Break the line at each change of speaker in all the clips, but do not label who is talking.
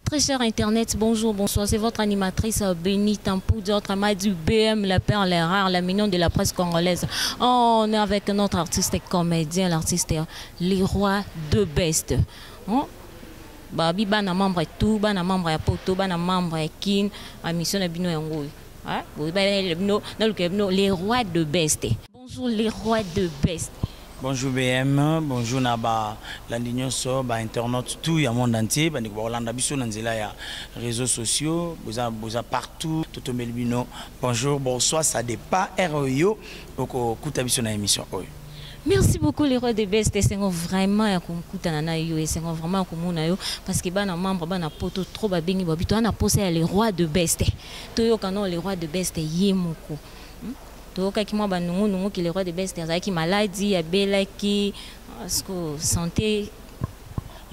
Très cher Internet, bonjour, bonsoir. C'est votre animatrice Béni Tampou, autrement du BM, la perle rare, la mignonne de la presse congolaise. On est avec notre artiste et comédien, l'artiste Leroy de Best. Babi bana membre tout, bana membre ya poto, bana membre ya kin, a mission na bino yango. Les rois de Best. Bonjour les rois de Best.
Bonjour BM, bonjour Naba, l'Andignon so, internaute tout, il y a monde entier, il y a réseaux sociaux, vous avez partout, tout au Melbino. Bonjour, bonsoir, ça dépend ROIO, donc écoutez sur l'émission.
Merci beaucoup les rois de Best, c'est vraiment un c'est vraiment un parce que bana membre bana poto trop babingi babito on a posé les rois de Best. Toyo kanon les rois de Best yemoko. Qui m'a bannou qui les rois de Best qui maladie ya bela qui santé.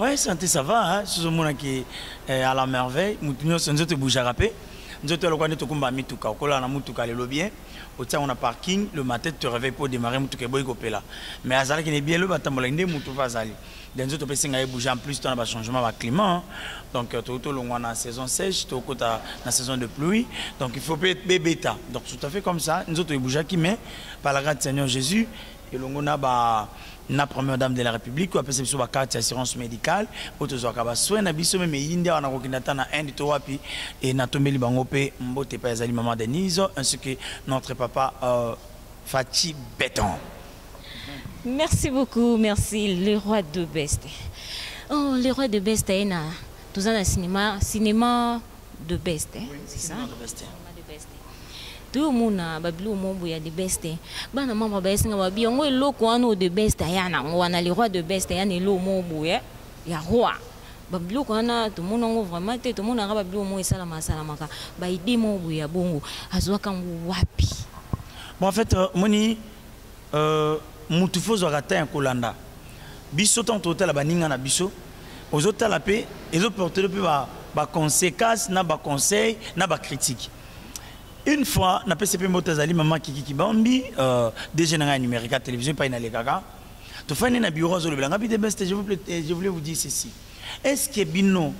Ouais, santé ça va hein, c'est ce monde qui est à la merveille, nous sommes tous bouger rapé. Nous sommes le coin de Tokumba mituka, okola na mutuka le bien. Au temps on a parking, le matin tu te réveilles pour démarrer mutuka boy kopela. Mais azala qui est bien le batambola ndé mutu va zali. Dans autres pays singa bouger en plus tu as changement de climat. Donc tout long on a saison sèche, tout côté la saison de pluie. Donc il faut être bébéta. Donc tout à fait comme ça, nous autres bouger qui met par la grâce du Seigneur Jésus et l'on a la première dame de la République qui a passé sur la carte d'assurance médicale pour tous les soins na biso même India on a reconnaître na Inde to wapi et na tombeli bango pe mbote pa ezali maman Denise ainsi que notre papa Fati Béton.
Merci beaucoup, merci le roi de Best. Oh, le roi de Best est na tout ça cinéma de Best, c'est ça. Tout le monde a bablu mombo ya de Best. Bana mama ba esinga ba bi ngo eloko wana de Best ya na wana le roi de Best ya ne lo mombo ya roi. Bablu kana tout le monde vraiment tout le monde a bablu mo esala masalamaka ba ide mombo ya bongo azwaka wapi.
Bon en fait moni mutu fozo rata en kolanda. Biso tant total ba ninga na biso. Aux autres la paix et autres porter le ba conséquences na ba conseil na ba critique. Une fois, na PCP Motazali, maman Kiki Bambi, déjà dans la numérique à télévision, pas une gaga. Tu fais un bureau sur le blanc. Je voulais vous dire ceci. Est-ce que bino,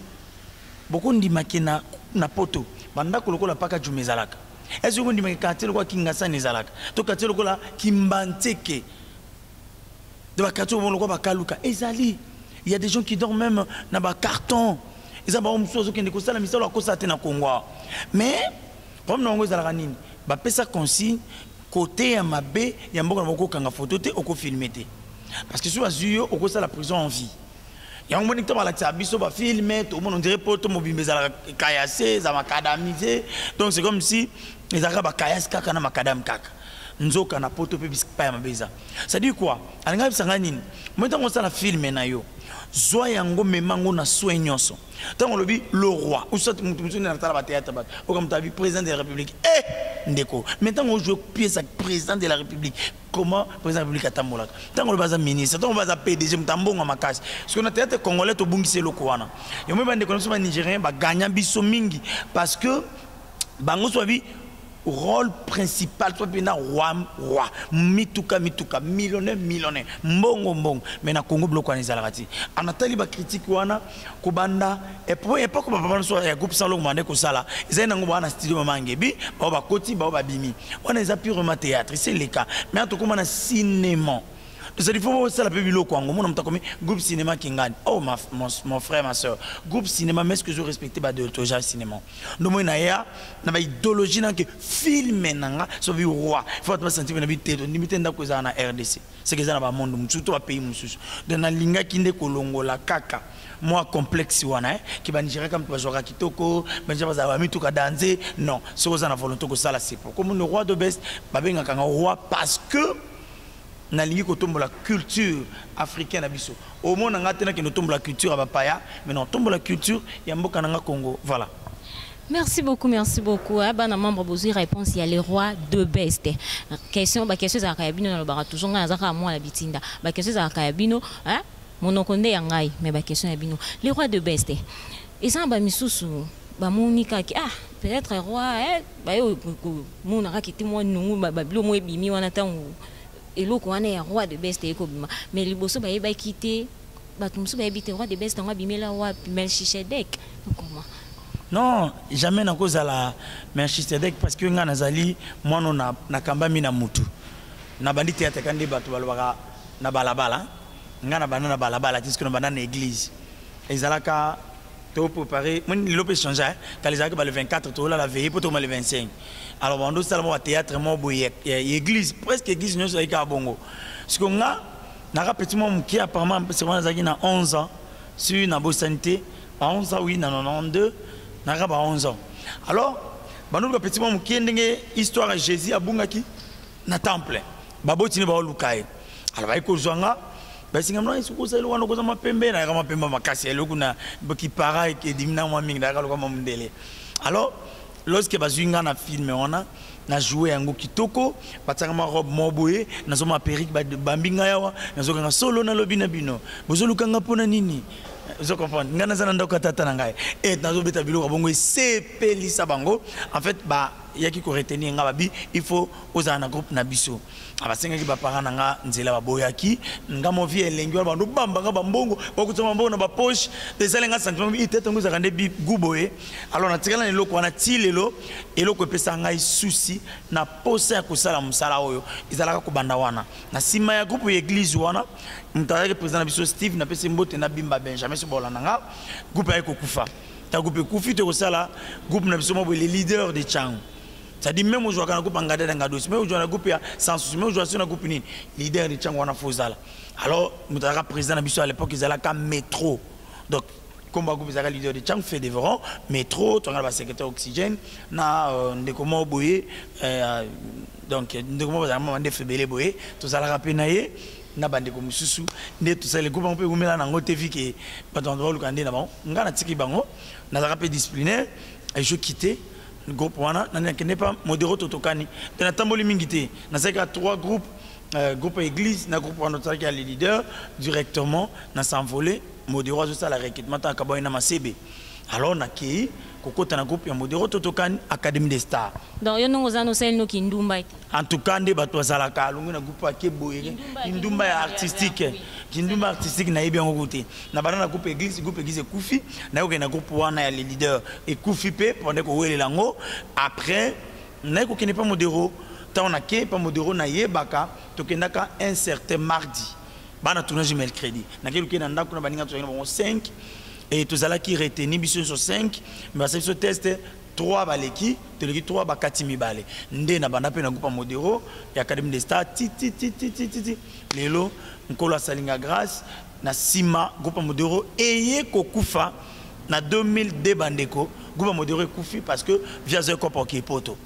beaucoup de makina na poto, banda koloko la paka jumezalaka. Est-ce que vous dites que vous kingasa nezalaka? To katelo kola kimbanteke. De ba kato moloko ba kaluka. Ezali, il y a des gens qui dorment même na ba carton. Ils ont ba omsozo qui ne kosa la misalo akosa te na Congo. Mais comme nous avons dit, nous consigne côté Mabé, il y a une photo ou filmer. Parce que si vous avez la prison en vie. Il y a un moment où vous avez filmé, tout le monde dirait que vous avez caillassé, vous avez macadamisé. Donc c'est comme si vous avez caillassé, vous avez macadam kaka. Nous avons un poto pe pas mabeza. Ça dit quoi? Alanga bisangani. Maintenant on s'en filmer na yo. Zoa yango memango na soignonso. Tant on le dit le roi ou soit mutu na tala théâtre bat. Ou comme tu as vu président de la République. Ndeko. Maintenant on joue pièce avec président de la République. Comment président de la République atamola. Tant on le basa ministre, tant on basa PDG mtambonga makasi. Parce que na théâtre congolais to bungisi loko wana. Yo même ndeko na nigérien ba gagna biso mingi parce que bango so bi rôle principal soit bien roi mituka millionnaire mbongo mais na Congo bloqué les alagati en atali ba critique wana kobanda et pas comme papa so ya groupe sans longue ko sala ils ngo bana studio mangebi ba koti ba bimi on a purement théâtre c'est le cas mais en tout cas na cinéma. Il faut que la public comme groupe cinéma Kingani. Oh mon frère, ma soeur. Groupe cinéma, mais est-ce que je respecte de Toja cinéma? Nous avons une idéologie que film maintenant, c'est le roi. Il faut que sentir que nous avons na RDC. C'est que nous avons un monde, surtout un pays. Dans la linga kinde kolongo la kaka. Moi complexe wana qui va gérer comme toi jouer kitoko, mais je vais avoir tout danser. Non, c'est que ça na volonté que ça là c'est pour. Comme le roi de Best, babenga kanga roi parce que na lingi kotombo la culture africaine abiso au monde nga tena que nous tombe la culture à bapaya mais non tombe la culture ya mboka nanga Congo voilà.
Merci beaucoup bana membre bozi réponse il y a les rois de Best question za kayabino na bara toujours nga za ka moi la bitinda ba question za kayabino hein monokonde yangai mais ba question ya bino les rois de Best et ça ba misusu ba monika ki peut-être roi ba yo mona ka kiti mo nungu ba bilo mo ebimi wana tangu et le roi de Best mais les bosso ba quitter batumsu ba habité roi de best ngwa bimela wa Melchizedek comment
non jamais na cause la Melchizedek parce que nga nazali mwana na kamba mina mutu na bandi théâtre kandi batu balobaka na balabala nga na bana na balabala tisque na bana na église ezalaka to préparer mon lopé changer quand les le 24 to la veille pour le 25 alors on doit seulement théâtre mo boye église presque église nous avec bongo parce que nga na petit mon qui apparemment c'est moi zaki na 11 ans sur na santé à 11 ans oui na 92 na 11 ans alors banu le petit mon qui ndenge histoire de Jésus a bungaki na temple baboti ne ba lukai alors ba ko zwanga basinga mna isukusa ile wana kozama pembe na kama pembe makasi ile kuna baki para et dimina mwa mingi ndaka lokama mundele alors lorsque bazwinga na film wana na jouer yango kitoko batanga ma robe moboye na zoma perruque bambinga yawa na zoka solo na lobi na bino bozolukanga pona nini zo comprendre ngana zana ndoka tata na ngai et na zo beta biloko bongo sepelisa bango en fait ba yaki ko retenir nga babi il faut oza na groupe na biso abasenga ki ba parana nga nzela baboyaki nga mo vie elengi ba ndo bamba nga bambongo bakutama mbongo na ba poche desalenga sentiment bi tete ngo za kande bi guboye alors na tikala eloko wana tilelo eloko epesa ngai souci na posa ya kosala musala oyo izalaka ko banda wana na sima ya groupe ya église wana mutaka président na biso Steve na pese mbote na bimba Benjamin so bolana nga groupe ya kokufa ta groupe kufi te kosala groupe na biso mo les leaders de Changu. Ça dit même aujourd'hui on a groupe engagé dans gados mais aujourd'hui on a groupe sans souci mais aujourd'hui on a groupe ni leader de Changu wana fozala alors mutaka président na biso à l'époque ils allaient comme métro donc comme groupe ils allaient leader de Changu fait devant métro tu as le secrétaire oxygène na ndekoma boye donc ndekoma bazama ndé febele boye tout ça la rappeler naie na bande ko mususu ndé tout ça les groupes on peut gomela na ngote vi ke bato ndo lukande na bango ngana tiki bango na za rappel disciplinaire et je quittais le groupe wana na n'est pas modéro totokani na tamboli mingité na seka trois groupes groupe église na groupe wana qui a les leaders directement na s'envoler modéro zo ça la recrutement ta kaboy na masebe alors na ki kokota na groupe ya modéro totokani académie des stars
donc yo nongo zano sel no kindumba
en tout cas nde bato zalaka lungu na groupe akeboye kindumba ya artistique kindumba artistique na yebi yango côté na bana na groupe église kufi na yo na groupe wana ya les leaders et kufi pe pendant ko wele lango après na ko kene pas modéro ta on a ke pas modéro na yebaka to kendaka un certain mardi bana tournage mercredi na ke lukena ndako na baninga to 5 et tout ça là qui retenu biso sur 5 mais c'est ce test 3 baleki teleki 3 bakati mibale ndé na banda pe na groupe modéro ya académie des stars ti lelo nkolo salinga grâce na sima groupe modéro eye kokufa na 2002 bandeko groupe modéro ekufi parce que via ze kopo ki poto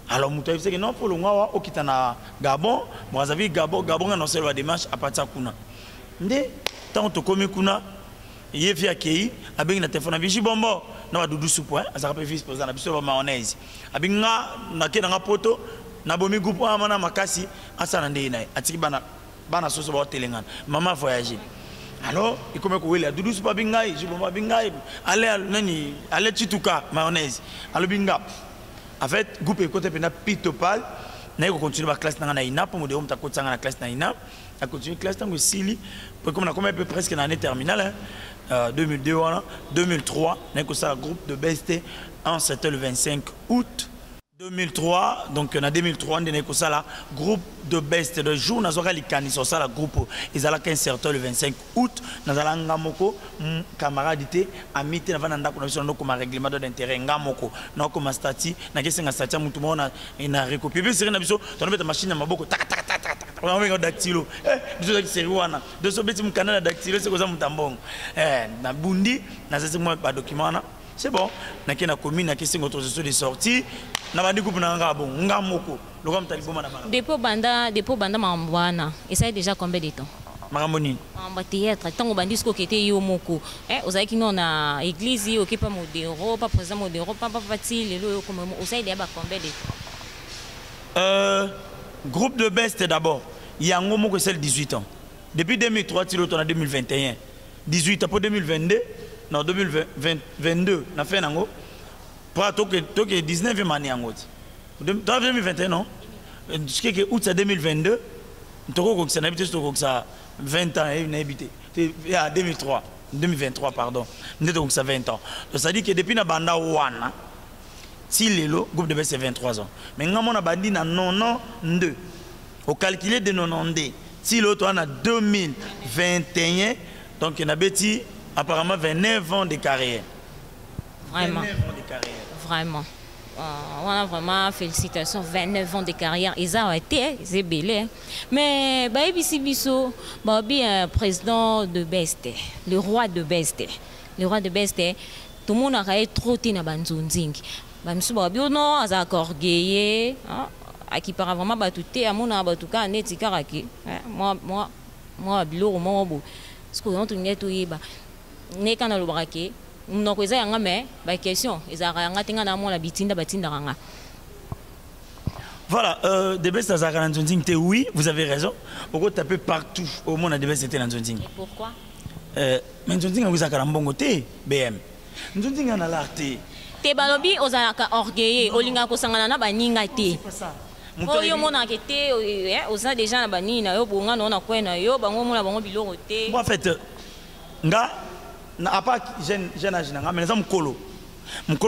alors muto il sait que non pour le ngwa okita na Gabon moi avi Gabon na selo démarche à partir kuna ndé tant to komi kuna yefi akei abengi na téléphone bishi bombo na ba dudu soupo azaka pe vice président na biso ba mayonnaise abinga na ke na poto na bomi groupe amana makasi asana ndé na atiki bana soso ba telengana maman voyager alors il comme ko wele dudu soupo bingai je bomba bingai allez nani allez chituka mayonnaise alo binga en fait groupe côté pena pitopal na ko continuer ba classe na ina pour modéro mta kotanga na classe na ina a continué classe tango sili comme on a comme un peu presque une année terminale 2002 2003 on a ça groupe de BST en c'était le 25 août 2003 donc en 2003 on a ça groupe de BST de jour na zoka likani sur ça la groupe ils allaient qu'un certain le 25 août na zala ngamoko camarade amité na vanda ko na biso ndoko ma règlement d'intérêt ngamoko na ko ma statut na kesenga statut mutu mona ina recopier bi seri na biso to na machine na maboko taka on a un dactylo biso ki seri wana de so beti mukana dactylo c'est koza mutambongo na bundi na sese moi ba document na c'est bon na kena commune na kesenga autorisation de sortie na bandi groupe na ngabo ngamoko lokwa mtaliboma na mara
depuis banda mambwana et ça est déjà combien de temps
maramoni
amba théâtre tango bandi sko kete yo moko ozaki na église yo ki pa modéro pas président modéro pas pati lelo yo comme osai de ba combien de temps
groupe de best d'abord il y a un moment que c'est 18 ans depuis 2003 tu retournes en 2021 18 après 2022 non 2022 na fait nango pour que 19e année en route 2021 non ce qui est août 2022 toko ko ça n'habite toko ça 20 ans et n'habité 2003, 2023, pardon. Donc ça 20 ans. Donc ça dit que depuis la banda Wana, si le groupe de base c'est 23 ans. Mais nous avons bandi na 92. Au calculé de 92, si l'autre on a 2021, donc il y a apparemment 29 ans de carrière.
Vraiment.
29 ans de carrière.
Vraiment. On a vraiment félicitations, 29 ans de carrière. Ils ont été, c'est belé. Mais, ici, Bisso, président de Beste, le roi de Beste. Le roi de Beste, tout le monde a été trop dans Banzunzing. Monsieur Babio, non, ils ont orgueillé. Qui part vraiment batouté, à mon abatuka, net, karaki. Moi, bilo, moi, ce qu'on a trouvé, tout y est. N'est qu'un le braquet. Nous avons des questions.
Voilà, des bestes à Zanzing, oui, vous avez raison. Pourquoi taper partout au monde à des bestes c'était Zanzing?
Pourquoi?
Mais Zanzing a vous a un bon côté, BM. Zanzing a l'arté.
Te balobi ozalaka orgueilleux, olinga kosangana na baninga te. Oyo mona kete oza déjà na banina yo bonga na kwena yo bango mona bango biloko te.
Moi en fait nga à part jeune âge nanga mais ça mukolo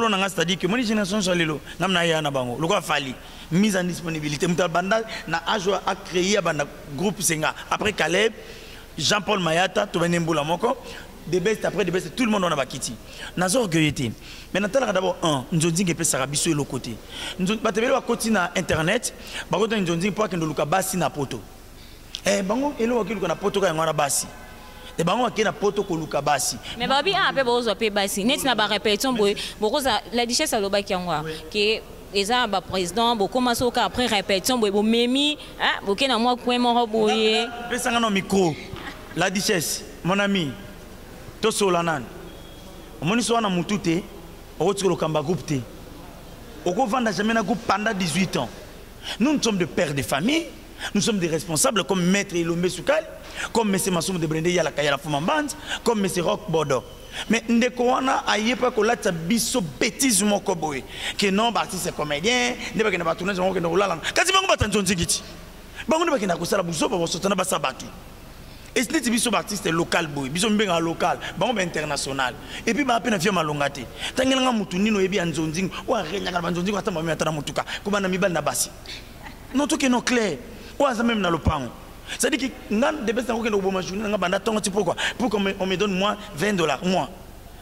nanga c'est-à-dire que mon génération sur lelo ngamna ya na bango loko fali mise en disponibilité mutal banda na âge à créer banda groupe senga après Caleb Jean-Paul Mayata to benembula moko des bestes après des bestes tout le monde on a bakiti nazo orgueilleté mais natala d'abord nzonzinga pe sarabiso le côté batebele ba koti na internet ba koti nzonzinga pour que ndoluka basi na poto bango elo wakiluka na poto ka ngwana basi et bango akena poto ko luka basi
mais babi pe bozo pe basi net na ba répétition boy bokoza la duchesse aloba kiangwa que eza ba président bokomaso ka après répétition boy bo memi bokena moi coin moko boye
pesa ngano micro la duchesse mon ami to solanan omoni so na mutute okotiko lokamba groupe te okovanda jamais na groupe pendant 18 ans. Nous sommes des pères de famille, nous sommes des responsables comme Maître Elombe Soukal, comme M. Massoum de Brendé Yala Kayala Fumamband, comme M. Rock Bodo. Mais ndeko wana ayepa ko lata biso bêtise moko boy que non artiste comédien ne ba ke na ba tourner ngo ke no lala kasi bango batanzo nzikiti bango ne ba ke na ko sala buso ba sotana ba sabatu et ce n'est biso artiste local boy biso mbenga local bango ba international et puis ba pe na fia malongate tangela nga mutu nino yebi anzonzingi wa renya ka banzonzingi ata mami ata na mutuka ko bana mibali na basi non to ke no clair wa za même na lopango. C'est-à-dire que ngan de best ngo kendo boma journée nga banda tongo tipo quoi pour qu'on me donne moi $20 moi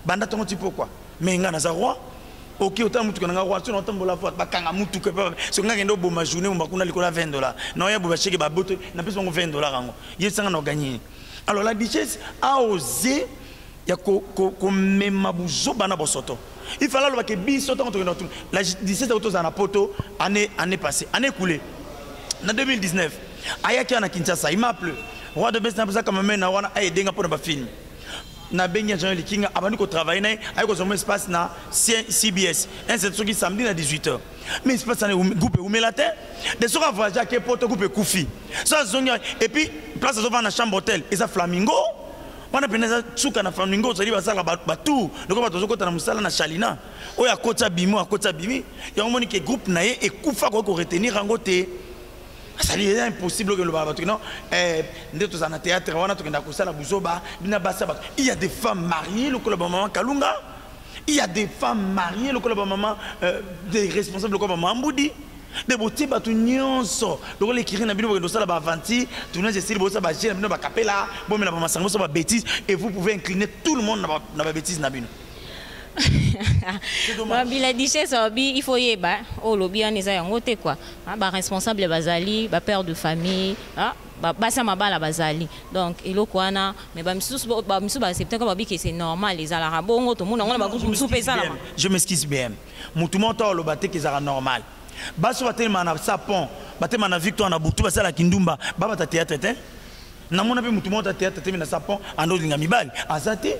banda tongo tipo quoi mais nga na za roi OK autant mutu nga roi so autant bola fois bakanga mutu que so nga kendo boma journée mba kuna likola $20 na ya boba cheke ba boto na pesa ngo $20 ngo yesanga na gagner. Alors la duchesse a osé ya ko mema buzo bana bosoto il fallait le que biso tongo to la duchesse auto za na poto année passée année coulée en 2019 ayaki na Kinshasa il m'appelle roi de best na pesa comme mena wana aidenga pour ba film na benga Jean Likinga abandi ko travailler na ayiko zo espace na CBS un c'est qui samedi à 18h mais espace na groupe umelatin de sera voyager ke poto groupe kufi ça zonga et puis place zo va na chambre hôtel et ça flamingo wana peneza tsuka na flamingo zali basala batu loko bato zo kota na musala na Chalina oya kota bimi akota bimi ya moni ke groupe na ye ekufa ko retenir rango te. C'est impossible que le bateau non ndето za na théâtre wana tokenda kusala buzoba bina basa bato il y a des femmes mariées le club maman Kalunga il y a des femmes mariées le club maman des responsables le club maman Mbudi de boti bato nyonso donc les kirina bino ko sala ba avanti tourner style bosa ba jena bino ba capella bon mais la maman sango so ba bêtise et vous pouvez incliner tout le monde na ba bêtise na bino.
La duchesse il faut y ba oh lobi on eza yango te quoi ba responsable bazali ba père de famille ba sama bala bazali donc eloko wana mais ba misu ba accepter comme que c'est normal les ala bongo to mona ngona ba misu pesa la
je m'excuse bien mutu monta lo baté que ça normal ba so baté mana sapon baté mana victoire na butu basala kindumba ba bata théâtre te na mona pe mutu monta théâtre te na sapon ando linga mibali azate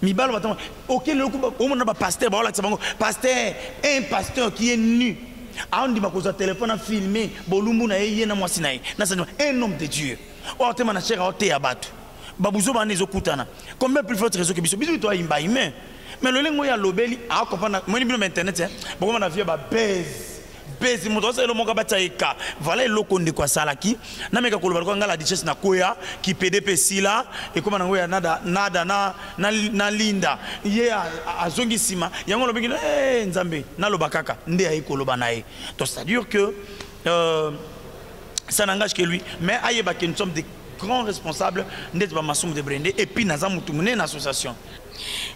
Mibalo batama OK le coup au monde ba pasteur ba la sabango pasteur un pasteur qui est nu a on dit ba ko téléphone a filmer bolumbu na yeye na mwasi na ye na ça un homme de Dieu o te mana chera o te abatu babuzo ba nezo kutana combien plus forte réseau que biso biso to imba mais le lengo ya lobeli a comprendre moi ni bino internet bon on a vu ba pesi moto ça le moka bataika voilà le konde kwa salaki na meka ko lo ngala richesse na koya ki PDP sila et comme na ngoya nada na linda ye azongi sima yango lo bingina nzambe na lo bakaka nde ay ko lo banaye donc c'est à dire que ça n'engage que lui mais ayeba que nous sommes des grands responsables d'être Massoum de Brendé et puis nous avons une association.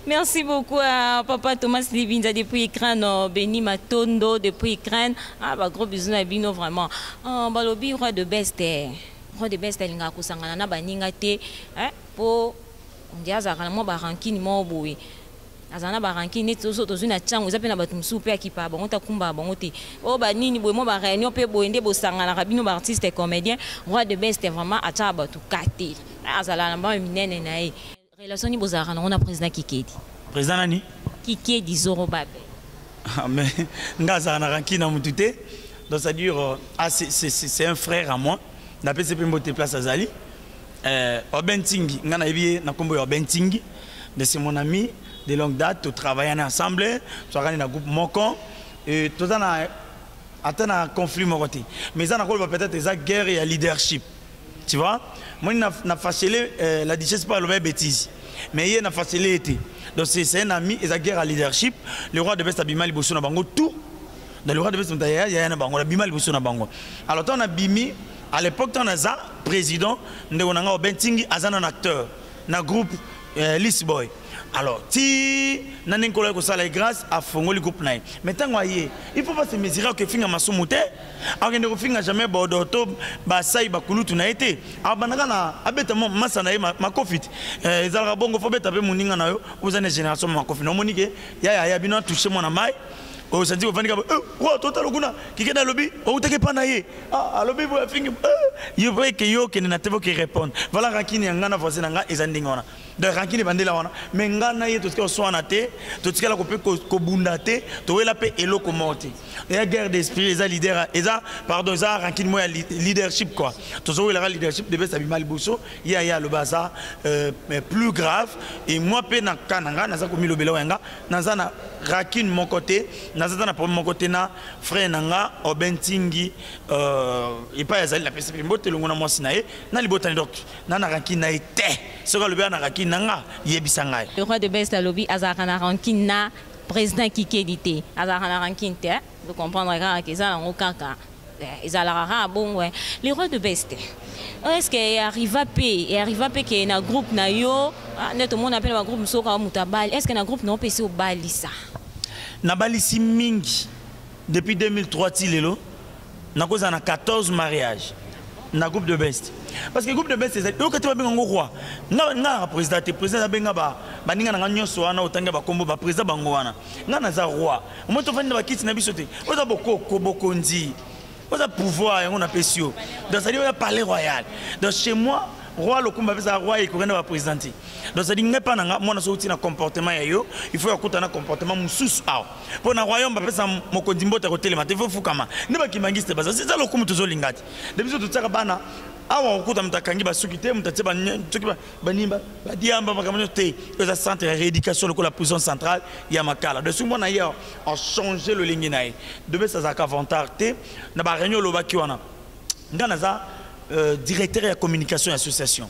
Merci beaucoup à Papa Thomas Libinza depuis Ukraine, Béni Matondo depuis Ukraine. Ah, bah, gros bisous à Bino vraiment. Balobi, roi de best. Roi de best, il y a un baningate pour. On dit à Zaranamo Barankini Moboui. Azana baranki net zo to zuna changu zape na batu msupe akipa bango ta kumba bango te o ba nini boy mo ba réunion pe boyende bo sangana rabino ba artiste et comédien roi de best vraiment acha batu kate azala na ba minene na e relation ni bozara na on a président Kikedi
président nani
Kikedi Zoro Babe
mais ngaza na ranki na mutute donc ça dire c'est un frère à moi na PCP Mbote place azali Obentingi ngana ebiye na kombo ya Obentingi de c'est mon ami de longue date, tu travailles ensemble, tu as dans un groupe Mokon, et tu as un conflit. Mais ça, peut-être des guerre et leadership. Tu vois? Moi, je n'ai facilité la duchesse par le même bêtise. Mais il a facilité. Donc, c'est un ami, et la guerre à leadership. Le roi de Best Abimal Bosso na bango, tout. Dans le roi de Best Abimal, il y a un bango, Abimal Bosso na bango. Alors, tu as Bimi, à l'époque, tu as un président, tu as un Bentingi, un acteur, dans le groupe List Boy. Alors, si nous avons fait grâce à Fongoli groupe naï. Maintenant, il ne faut pas se mesurer que finga masumute. Alors, ne finga jamais bordoto, basai bakulu tunaite. Alors, banana abetamo masanaï ma kofit. Ezalra bongo faut betabe muninga nayo. Vous avez une génération ma kofit. Non monique, ya bino touché mon amai. Au senti au fani oh total oguna kikeda lobby o teke panaye ah lobby vous fingi you voyez que yo que na tevo qui répondre voilà rakini ngana voisin nga ezandingona de rakini bandela wana mais ngana ye to ce so na te to ce la ko bunda te to wela pe eloko morte et guerre d'esprit les leader eza pardon za rakini moi leadership quoi to so wela leadership de besa bimal boso ya le baza mais plus grave et moi pe na kananga na za ko milobela wanga na za na rakini mon côté nazana pour mon côté na frère nanga Obentingi et pas yazali la PCP Mbote longona mwasi na ye na libotani donc na rakini na été ce que le bien na rakini nanga yebisa ngai
le roi de best lobby azakana rankine na président Kikedi azakana rankine te de comprendre que ça en kaka ezalaka bon ouais le roi de best est-ce que arrive à que na groupe na yo net tout le monde appelle un groupe soka mutabali est-ce que na groupe non pesi au balisa
na balisi mingi depuis 2003 tilelo na koza na 14 mariages na groupe de best parce que groupe de best c'est yo kati ba benga roi nga président benga ba ninga na nyonso wana otanga ba kombo ba président bango wana nga na za roi moto fandi ba kiti na biso te oza bokoko bokonzi oza pouvoir on appelle sio donc ça dit on palais royal donc chez moi roi le combat avec roi et qu'on va présenter donc ça dit n'est pas nanga moi na sorti na comportement ya yo il faut écouter na comportement mususu ah pour na royaume ba pesa mokonzi mbota ko telema te faut fukama ne ba kimangiste baza c'est ça le comme toujours lingati depuis tout ça bana awa okuta mtakangi basuki te mtatie banimba badiamba makamano te eza centre de rééducation la prison centrale ya makala de souvent na hier a changé le ligne naï de ça zaka avantage te na ba réunion lobaki wana ngana za directeur de la communication et association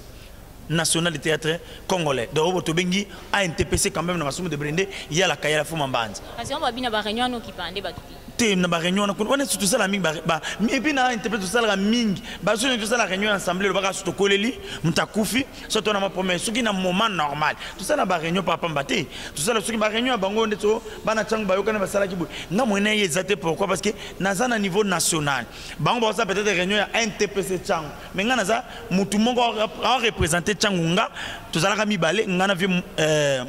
nationale de théâtre congolais de Robo Tobengi a NTPC quand même dans Massoum de Brendé il y a la Kayala Fumambandi
parce qu'on va bien na réunion qui pande ba
te na ba réunion on est surtout ça la mingi ba et puis na NTPC tout ça la mingi ba sur tout ça la réunion assemblée le baka surtout koleli mutakufi surtout na ma promesse ce qui na moment normal tout ça na ba réunion papa mbaté tout ça ce qui ba réunion bango ndeto bana changu ba yokana ba sala kibu na moine yezate pourquoi parce que na za na niveau national bango ba ça peut-être réunion ya NTPC changu mais ngana za mutu mongo a représenter changunga tout ça la mibale ngana vi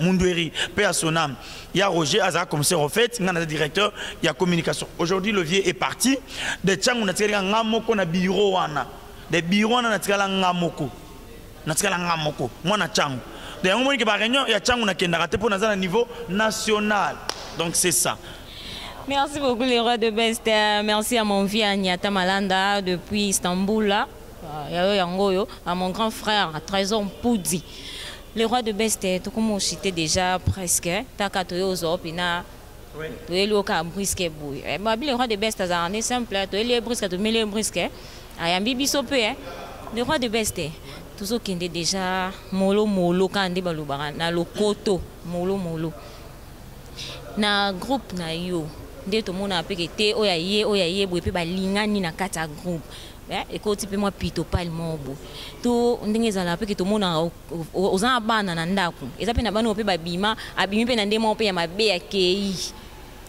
Mundweri pe à son âme il y a Roger Azara commissaire au fait ngana directeur il y a communication aujourd'hui le vieux est parti de changu na tiranga ngamoko na bureau wana de bureau wana na tiranga ngamoko mwana changu de ngomoni ke ba réunion ya changu na kenda kate pour na niveau national donc c'est ça.
Merci beaucoup les rois de best merci à mon vieux Agnata Malanda depuis Istanbul là à mon grand frère Trésor Poudi le roi de best tout comme on citait déjà presque takatoyo zopina to eli oka brisque boy ba bi le roi de best azarane simple to eli brisque to mele brisque ayambi biso pe le roi de best toujours kende déjà molo kande balobaka na lokoto molo na groupe na yo nde to mona peke te oya ye boy pe balingani na kata groupe ekoti pe moi pito pal mobo to ndenge ezala peke to mona oza bana na ndako eza pe na bana pe babima abimi pe na ndemo pe ya mabe ya kei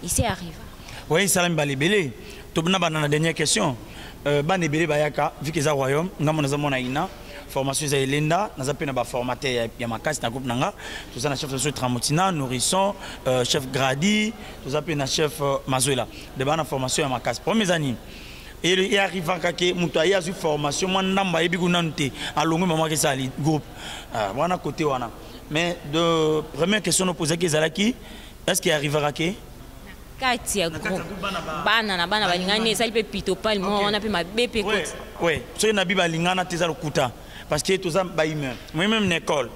ici arrive.
Oui, salam balibele to bana bana na dernière question bana ebele bayaka vu que za royaume ngamo na zamona ina formation za elenda naza pe na ba formateur ya makasi na groupe nanga to za na chef de Tramotina Nourrisson chef Gradi to za pe na chef Mazuela de bana formation ya makasi premier année. Et il arrive à que Moutaïa a une formation, moi n'amba ebi gunante à longue maman que ça le groupe. Voilà côté wana. Mais de première question nous poser que Zalaki, est-ce qu'il arrivera que?
Katia groupe. Bana balingani ça il peut pito pas moi on a pu ma BP côté.
Oui, so na biba lingana teza lokuta parce que tout ça ba humain. Moi même n'école.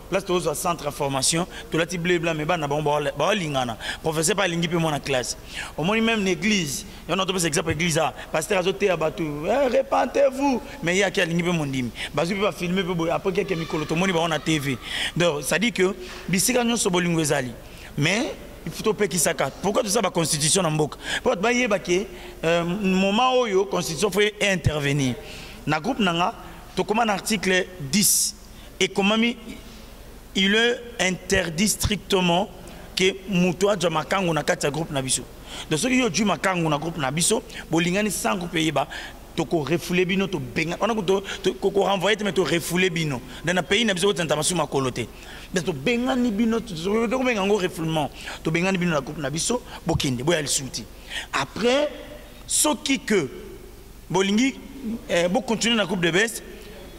Place tous au centre de formation, tout là bleu blanc mais bana bon ba lingana. Professeur pas lingi pe mon classe. Au moins même l'église, il y a notre exemple église a pasteur azoté abatu. Répentez-vous. Mais il y a qui lingi pe mon dim. Bazu pas filmer pe après quelques micro tout monde ba on a TV. Donc ça dit que bisika nyo so bolingo ezali. Mais il faut pas qui s'accade. Pourquoi tout ça la constitution en mboka? Pour ba yeba ke moment oyo constitution faut intervenir. Na groupe nanga to comment article 10 et comment il est interdit strictement que Moutoua Djamakango na kati groupe Nabiso. Donc ceux qui ont du Makango na groupe Nabiso, bolingani sans groupe yeba, toko refoulé bino to benga. On a ko renvoyer mais to refoulé bino. Dans le pays Nabiso t'entamasu makolote. Mais to bengani bino to benga ngo refoulement. To bengani bino na groupe Nabiso, bokende boya le souti. Après ce qui que bolingi bo continuer na groupe de best,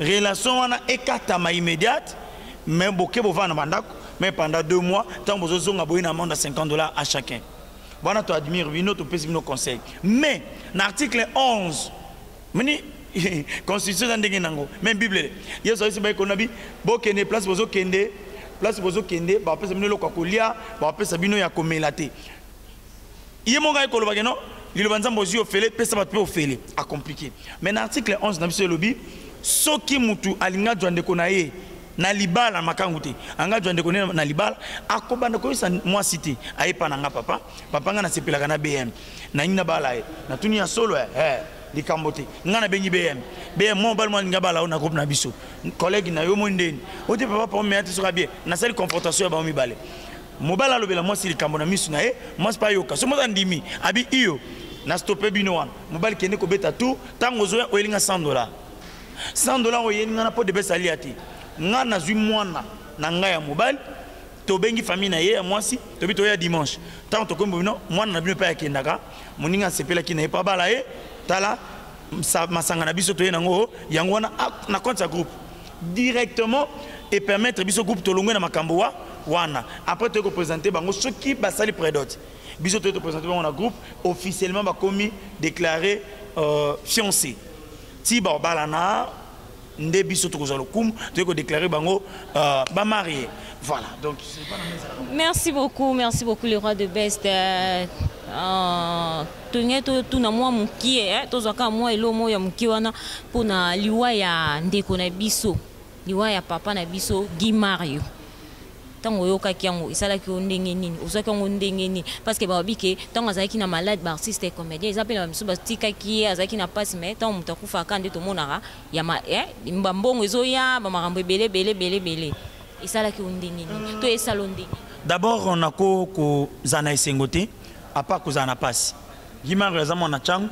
relation wana ekatama immédiate. Mais beaucoup de gens mais pendant 2 mois, tant que vous avez une amende de $50 à chacun. Bon, tu admires, tu peux nos conseils. Mais, l'article 11, Constitution de même Bible, il y a aussi des places où kende, place où kende, bah après ça bino lokakolia, bah après ça bino ya komelate. Il y a mon gars qui est non, il va nous dire ofele, pesa pas peut ofele, à compliqué. Mais l'article 11 dans le lobby, ce qui mutu alinga joinde konaye. Na libala makangute anga jwande kone na libala akobanda ko isa moi cité ayepa nanga papa nga na sepelaka na BM na nyina bala na tuni ya solo likambote nga na bengi BM mo bal mo nga bala na groupe na biso collègue na yo mo ndeni ote papa pa me ati soka bien na sali confrontation ba mi bale mo bala lobela mo si likambo na misu na mo pas yoka so mo ndimi abi iyo na stopper bino wana mo bal kende ko beta tout tango zo o elinga $100 o yelinga na po de besali ati nga na zui mwana na nga ya mobile to bengi famille na ye ya mwasi to bito ya dimanche tant to kombo no mwana na bino pa ya kendaka moninga sepela ki na pa bala e tala masanga na biso to ye nango yango na compte sa groupe directement et permettre biso groupe to longwe na makambo wana après to ko présenter bango soki basali prédote biso to présenter bango na groupe officiellement ba commis déclaré fiancé ti ba balana nde biso to kozalo kum to ko déclarer bango ba marié. Voilà, donc c'est pas la
merci beaucoup le roi de best tout na moi muki to zaka moi elo mo ya muki wana pona liwa ya ndeko na biso liwa ya papa na biso Guy Mario tango yoka kiango isala ki ondenge nini osaka ondenge nini parce que ba bike tango azaki na malade ba artiste comédien ils appellent ba tika ki azaki na passe mais tango mutakufa kande to monaka ya mbambongo ezoya ba makambo bele isala ki ondenge nini to esala ondenge.
D'abord on a ko zana esengote à part ko zana passe Guy Mario azamo na changu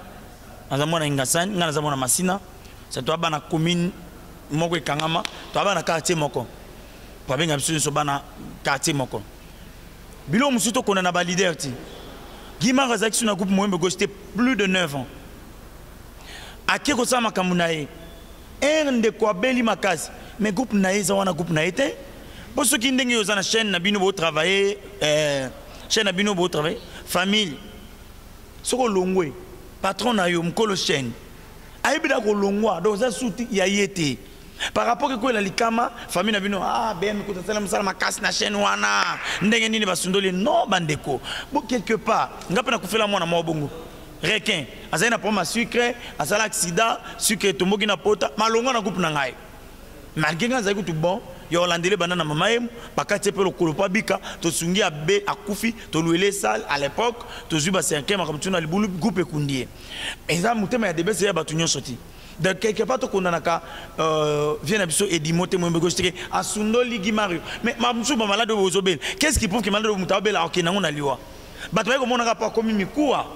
azamo na Ingasani ngana azamo na Masina c'est toi bana commune moko ekangama to bana quartier moko pa benga biso so bana quartier moko bilo musuto kona na ba leader ti Guy Mario azaki sur na groupe moyembe gauche plus de 9 ans akeko sama kamunaye ende ko beli makasi mais groupe naye za wana groupe naye te pour ceux qui ndenge yo za na chaîne na bino bo travailler chaîne na bino bo travailler famille soko longwe patron na yo mkolo chaîne ayibida ko longwa donc za suti ya yete par rapport à quoi la likama famille na bino ah ben ko tsala musala makasi na chaîne wana ndenge nini basundoli non bandeko bon quelque part ngapa na kufela mwana mobongo requin azali na problème sucre azala accident sucre tomboki na pota malonga na groupe na ngai malgré nga zali kutu bon yo landele banana mama yem bakati pe lokolo pa bika to sungi abe akufi to louele sale à l'époque to zuba 5e makamtuna libulu groupe ekundie eza mutema ya debese ya batunyo soti de quelque part to kondanaka vient na biso edimote mo mbego stike asundoli gimario mais mamsu ba malade bozobel qu'est-ce qui prouve que malade mutabela ok nango na liwa bato ba ko monaka pa komi mikuwa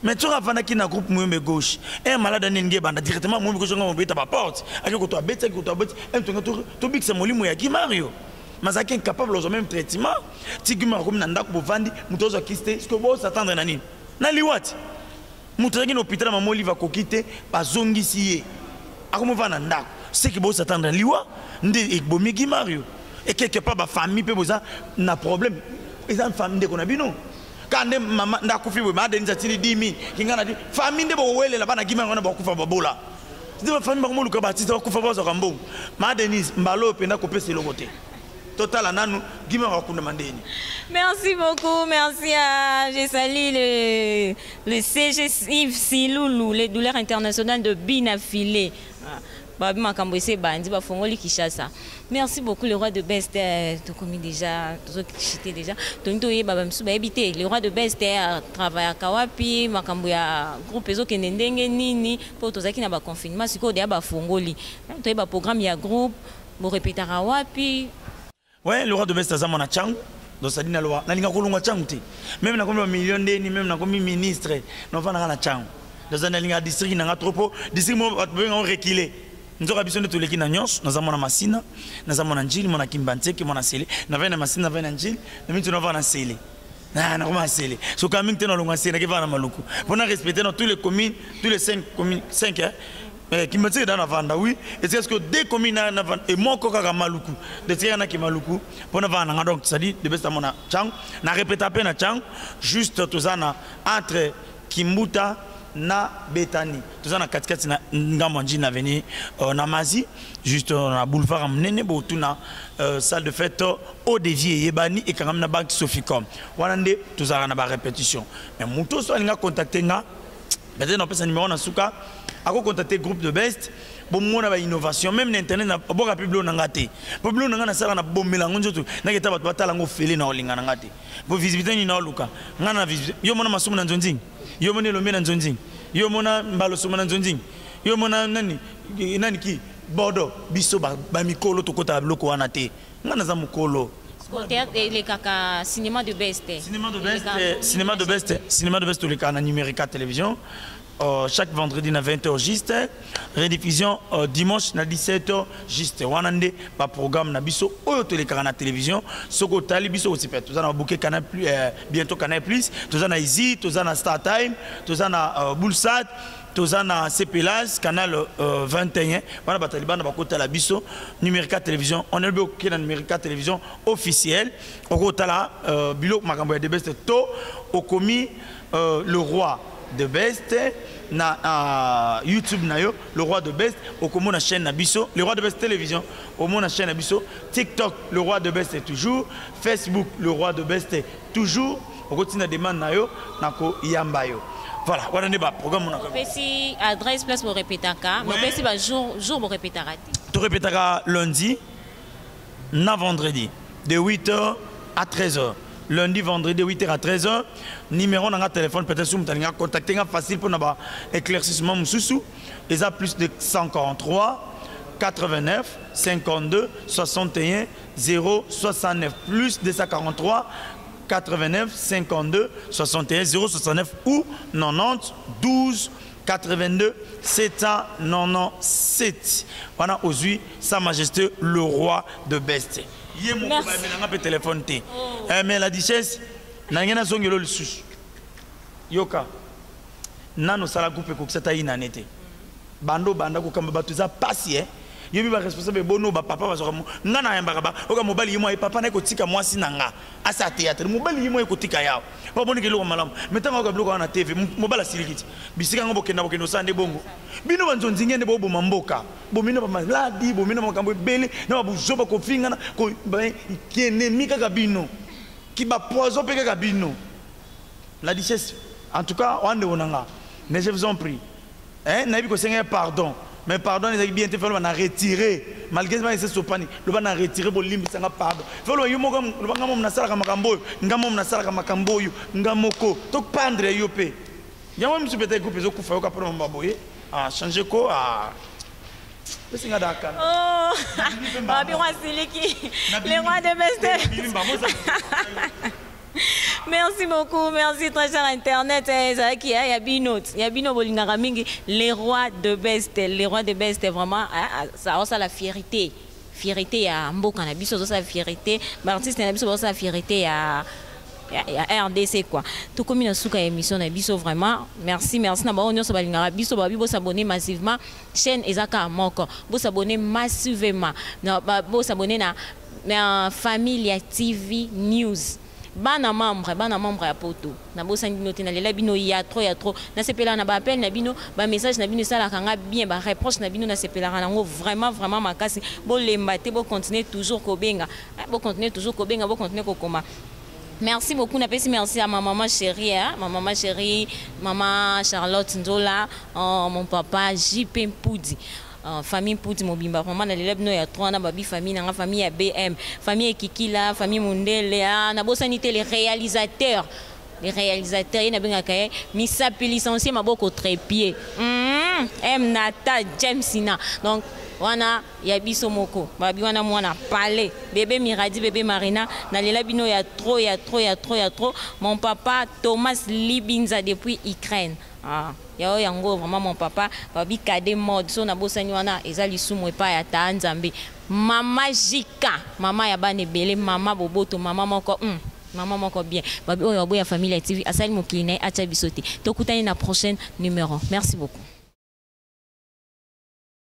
mais tu as fait un groupe Mouyembe gauche un malade n'est pas directement Mouyembe gauche on bête à la porte avec ko to bête ko to bête un to big semoli moya ki Mario mazaki incapable au même traitement ti gima comme nanda ko vandi mutozo kiste ce que bo s'attendre na nini na liwati mutozo ki hôpital mamoli va ko quitter ba zongisi ye akomo vana ndako c'est que bo s'attendre liwa ndi ekbomi ki Mario et quelque part ba famille pe boza na problème ils ont famille de konabino quand maman ndakufi we ma denza tini 10000 kingana di famille ndebo wele la bana gima ngona bakufa babola ndebo famille ba moluka ba tisa bakufa bazo kambo ma denise mbalo penda ko pese lokote total ananu gima bakunda mandeni.
Merci beaucoup, merci à j'ai sali le CG Yves Siloulou, les douleurs internationales de Binafilé. Babi Makamboué Bandi Bafongoli Kishasa. Merci beaucoup le roi de Best tu commis déjà tu déjà tonto ye baba msuba habité le roi de Best travaille à Kawapi Makamboué groupe ezo kendenge nini pour tozaki na ba confinement siko de ba fongoli to ba programme ya groupe bo répétera wapi.
Ouais, le roi de Best azama na chang donc ça dit na loi na linga kolunga chang te même na komi million deni même na komi ministre no va na chang dans un linga district na trop district mo on reculer. Nous avons besoin de tous les qui n'ont nous avons na masina, nous avons na njili, mona kimbanteke, mona sele, nous avons na masina, nous avons na njili, nous avons na sele. Na na sele. So quand même tenons longa sele, qui va na maluku. Pour respecter dans toutes les communes, tous les 5 communes, 5 qui me dans la vanda, oui. Et c'est ce que des communes na vanda et moi koka maluku. De tirer na ki maluku. Pour na vanda donc ça dit de besta mona chang, na répéter à peine chang, juste tout ça na entre Kimbuta na Betani tout ça na katikati na ngamanji na veni na Mazi juste na boulevard amnene botu na salle de fête au dévier yebani et quand même na banque Soficom wanande tout ça na ba répétition mais muto so alinga contacter nga peut-être na pesa numéro na suka ako contacter groupe de Best bon mona ba innovation même na internet na boka piblo na ngate piblo na ngana sala na bombela ngonjoto na keta bato batala ngo fele na olinga na ngate bo visibilité ni na luka ngana visibilité yo mona masumu na nzonzi yo mona lombe na nzonzi yo mona mbalo suma na nzonzi yo mona nani ki bodo biso ba mikolo to kota loko wana te ngana za mukolo
les kaka cinéma de Best
cinéma de Best to le kana numérique télévision chaque vendredi na 20h juste rediffusion dimanche na 17h juste wanande ba programme na biso oyo to le kana télévision soko tali biso aussi peut tozana bouquet Canal plus bientôt Canal plus tozana Easy tozana Star Time tozana Bullsat tozana CPLAS Canal 21 wana ba talibana ba kota la biso numérique télévision on est au na numérique télévision officiel au kota la bilo makambo ya de Best to au commis le roi de Best na YouTube na yo le roi de Best au comment na chaîne Nabiso le roi de Best télévision au moment na chaîne Nabiso TikTok le roi de Best est toujours Facebook le roi de Best est toujours au continue demande na yo nako yamba yo voilà voilà ne ba programme na ko
si adresse place pour répéter ka mais si ba jour pour répéter
tu répéteras lundi na vendredi de 8h à 13h lundi, vendredi, 8h à 13h. Numéro dans téléphone, peut-être si vous avez contacté, facile pour nous éclaircissement Moussoussou. Ils ont plus de 143 89 52 61 069 plus 243 89 52 61 069 ou 90 12 82 797. Voilà aujourd'hui Sa Majesté le roi de Best. Téléphone mais la duchesse nangena zongelo lisusu yoka nano sala coupe ko ksata ina nete bando banda ko kamba batuza pasi yobi ba responsable bono ba papa bazora nga na yamba ba oka mobali yimo e papa na ko tika mwasi nanga asa théâtre mobali yimo e ko tika yao pa boni ke lo malamu metanga oka bloko na TV mobala silikiti bisika ngo bokenda bokendo sande bongo bino banzonzi ngende bo bo mamboka bo mino ba maladi bo mino makambo ebele na ba buzoba ko fingana ko kienemi kaka bino ki ba poison pe kaka bino la richesse en tout cas on onanga mais je vous en prie hein nabi ko senga pardon. Mais pardon, ils ont bien fait, on a retiré. Malgré ça, c'est sopani. Le on a retiré pour limiter ça pardon. Faut le yumo comme le bangamo na sala kama kamboyo, ngamo na sala kama kamboyo, ngamoko. Donc pendre yopé. Yamo monsieur peut-être couper zo kufa yoka pour mbaboye. Ah changer ko ah. Pesi nga daka.
Oh. Babi Wasiliki. Les rois de Beste. Merci beaucoup, merci très cher Internet. Il y a Bino Bolingara Mingi, les rois de Beste. Les rois de Beste, vraiment, ça a la fierté. Fierté à Mboka, ça a la fierté. L'artiste, ça a la fierté à RDC quoi. Tout comme une souka émission na biso vraiment. Merci na ba onyo so balingara biso ba bi bo s'abonner massivement chaîne Ezaka Moko. Bo s'abonner massivement. Na bo s'abonner na Familia TV News. Bana membre ya poto na bosa noté na lela bino ya trop na sepela na ba appel na bino ba message na bino sala kanga bien ba reproche na bino na sepela nango vraiment makasi bo lembate bo continuer toujours kobenga bo continuer kokoma. Merci beaucoup, merci à ma maman chérie, maman Charlotte Ndola, mon papa JP Poudi. Famille Pouti Mobimba, vraiment dans les lèvres, il y a trois famille, dans la famille à BM, famille Kikila, famille Mundele, na bosanité les réalisateurs, il y a bien qu'à Missa licencié ma beaucoup trépied, M Nata James Sina, donc wana ya biso moko babi wana mwana parler bébé Miradi bébé Marina na lela bino ya trop mon papa Thomas Libinza depuis Ukraine yao yango vraiment mon papa babi kade mode so na bosani wana ezali sumo epa ya ta nzambe mama Jika mama ya bane bele mama boboto mama moko bien babi oyo boya famille TV asali mokine acha bisote tokutani na prochaine numéro merci beaucoup.